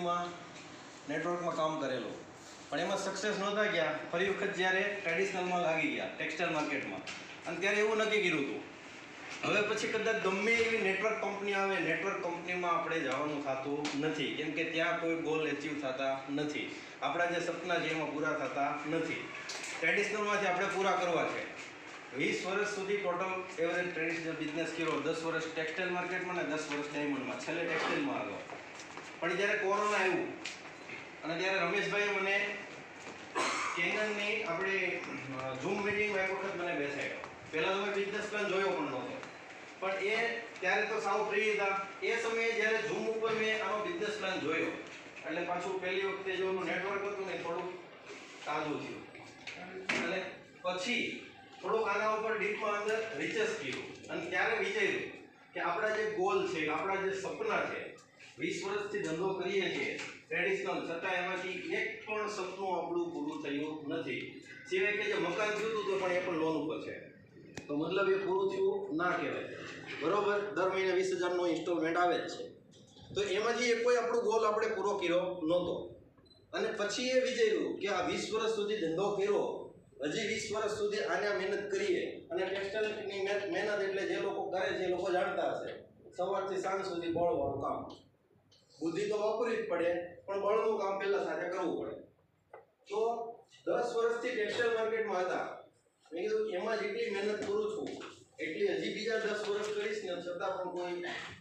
માં નેટવર્કમાં કામ કરેલું, પણ એમાં સક્સેસ નહોતા ગયા. ફરી વખત જ્યારે ટ્રેડિશનલમાં લાગી ગયા, ટેક્સટાઇલ માર્કેટમાં, અને ત્યારે એવું નક્કી કર્યું હતું હવે પછી કદાચ ગમે એવી નેટવર્ક કંપની આવે, નેટવર્ક કંપનીમાં આપણે જવાનું થતું નથી, કેમ કે ત્યાં કોઈ ગોલ એચીવ થતા નથી, આપણા જે સપના છે એમાં પૂરા થતા નથી. ટ્રેડિશનલમાંથી આપણે પૂરા કરવા છે. 20 વર્ષ સુધી ટોટલ એવરેજ ટ્રેડિશનલ બિઝનેસ કર્યો, 10 વર્ષ ટેક્સટાઇલ માર્કેટમાં ને 10 વર્ષ ડાયમંડમાં, છેલ્લે ટેક્સટાઇલમાં આવ્યો. પણ જ્યારે કોરોના આવ્યું અને ત્યારે રમેશભાઈ મને કેનનની આપણે ઝૂમ મિટિંગમાં એક વખત મને બેસાડ્યો. પહેલાં તો મેં બિઝનેસ પ્લાન જોયો પણ નહોતો, પણ ત્યારે તો સાવ ફ્રી હતા. એ સમયે જ્યારે ઝૂમ ઉપર મેં આનો બિઝનેસ પ્લાન જોયો, એટલે પાછું પહેલી વખતે જો નેટવર્ક હતું ને થોડું તાજું થયું, અને પછી થોડુંક આના ઉપર ડીપમાં અંદર રિસર્ચ કર્યું, અને ત્યારે વિચાર્યું કે આપણા જે ગોલ છે, આપણા જે સપના છે, 20 વર્ષથી ધંધો કરીએ છીએ ટ્રેડિશનલ, છતાં એમાંથી એક પણ સપનું આપણું પૂરું થયું નથી. સિવાય કે જે મકાન થયું હતું તો પણ એ પણ લોન ઉપર છે, તો મતલબ એ પૂરું થયું ના કહેવાય. બરોબર, દર મહિને 20,000નો ઇન્સ્ટોલમેન્ટ આવે જ છે, તો એમાંથી એક કોઈ આપણો ગોલ આપણે પૂરો કર્યો નહોતો. અને પછી એ વિચાર્યું કે આ 20 વર્ષ સુધી ધંધો કર્યો, હજી 20 વર્ષ સુધી આને મહેનત કરીએ. અને ટેક્સટાઇલની મહેનત એટલે જે લોકો કરે છે એ લોકો જાણતા હશે, સવારથી સાંજ સુધી બળવાળું કામ. બુદ્ધિ તો વાપરવી જ પડે, પણ બળનું કામ પહેલા સાથે કરવું પડે. તો 10 વર્ષથી ટેક્સટાઇલ માર્કેટમાં હતા, મેં કીધું એમાં જેટલી મહેનત કરું છું એટલી હજી બીજા 10 વર્ષ કરીશ ને, છતાં પણ કોઈ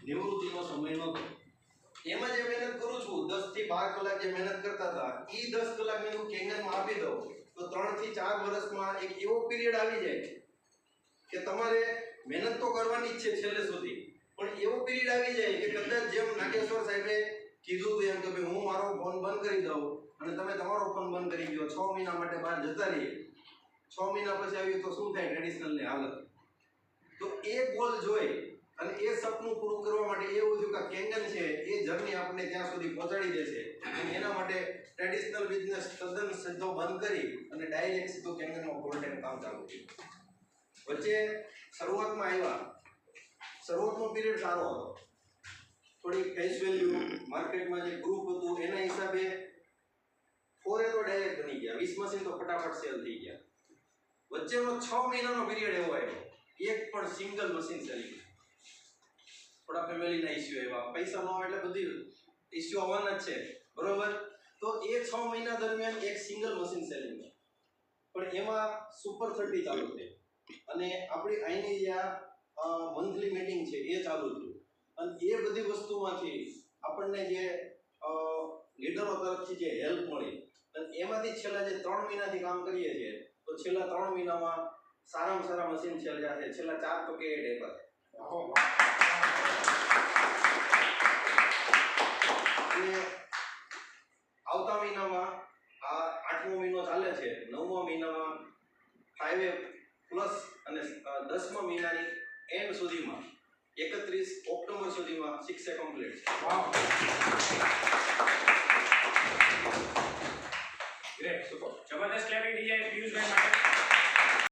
નિવૃત્તિનો સમય નહોતો. એમાં જે મહેનત કરું છું, 10 થી 12 કલાક જે મહેનત કરતા હતા, એ 10 કલાક મેં કેંગરમાં આપી દઉં તો 3 થી 4 વર્ષમાં એક એવો પીરિયડ આવી જાય કે તમારે મહેનત તો કરવાની જ છે છેલ્લે સુધી, પણ એવો પીરિયડ આવી જાય કે કદાચ જેમ નાગેશ્વર સાહેબે કીધું હતું એમ કે ભાઈ હું મારો ફોન બંધ કરી દઉં અને તમે તમારો ફોન બંધ કરી દો, 6 મહિના માટે બહાર જતા રહીએ, 6 મહિના પછી આવ્યું તો શું થાય ટ્રેડિશનલની હાલત. તો એ ગોલ જોઈ અને એ સપનું પૂરું કરવા માટે એવું થયું કે કેંગન છે એ જર્ની આપણને ત્યાં સુધી પહોંચાડી દેશે, અને એના માટે ટ્રેડિશનલ બિઝનેસ તદ્દન સીધો બંધ કરી અને ડાયરેક્ટ સીધો કેંગનમાં ફૂલ ટાઈમ કામ ચાલુ કર્યું. વચ્ચે શરૂઆતમાં આવ્યા, શરૂઆતનો પીરિયડ સારો હતો, થોડી કેશ વેલ્યુ માર્કેટમાં જે ગ્રુપ હતું એના હિસાબે ફોરે તો ડાયરેક્ટ બની ગયા, 20 મશીન તો ફટાફટ સેલ થઈ ગયા. વચ્ચેનો 6 મહિનાનો પીરિયડ એવો આવ્યો, એક પણ સિંગલ મશીન સેલિંગ. થોડા ફેમિલીના ઇસ્યુ આવ્યા, પૈસા ન હોય એટલે બધી ઇસ્યુ આવવાના જ છે, બરોબર. તો એ 6 મહિના દરમિયાન એક સિંગલ મશીન સેલિંગ, પણ એમાં સુપર 30 ચાલુ થઈ, અને આપણી અહીંની જે મંથલી મીટિંગ છે એ ચાલુ થયું. અને એ બધી વસ્તુમાંથી આપણને જે લીડરો તરફથી જે હેલ્પ મળી, અને એમાંથી છેલ્લા જે 3 મહિનાથી કામ કરીએ છીએ, તો છેલ્લા 3 મહિનામાં સારામાં સારા મશીન સેલ છે, છેલ્લા 4 તો કે ડેપર. આવતા મહિનામાં આ 8મો મહિનો ચાલે છે, 9મા મહિનામાં 5 પ્લસ અને 10મા મહિનાની એન્ડ સુધીમાં 31 ઓક્ટોબર સુધીમાં 6 કમ્પ્લીટ છે. ગ્રેટ, સુપર, જબરદસ્ત ક્લેપિંગ થઈ જાય પિયુષભાઈ માટે.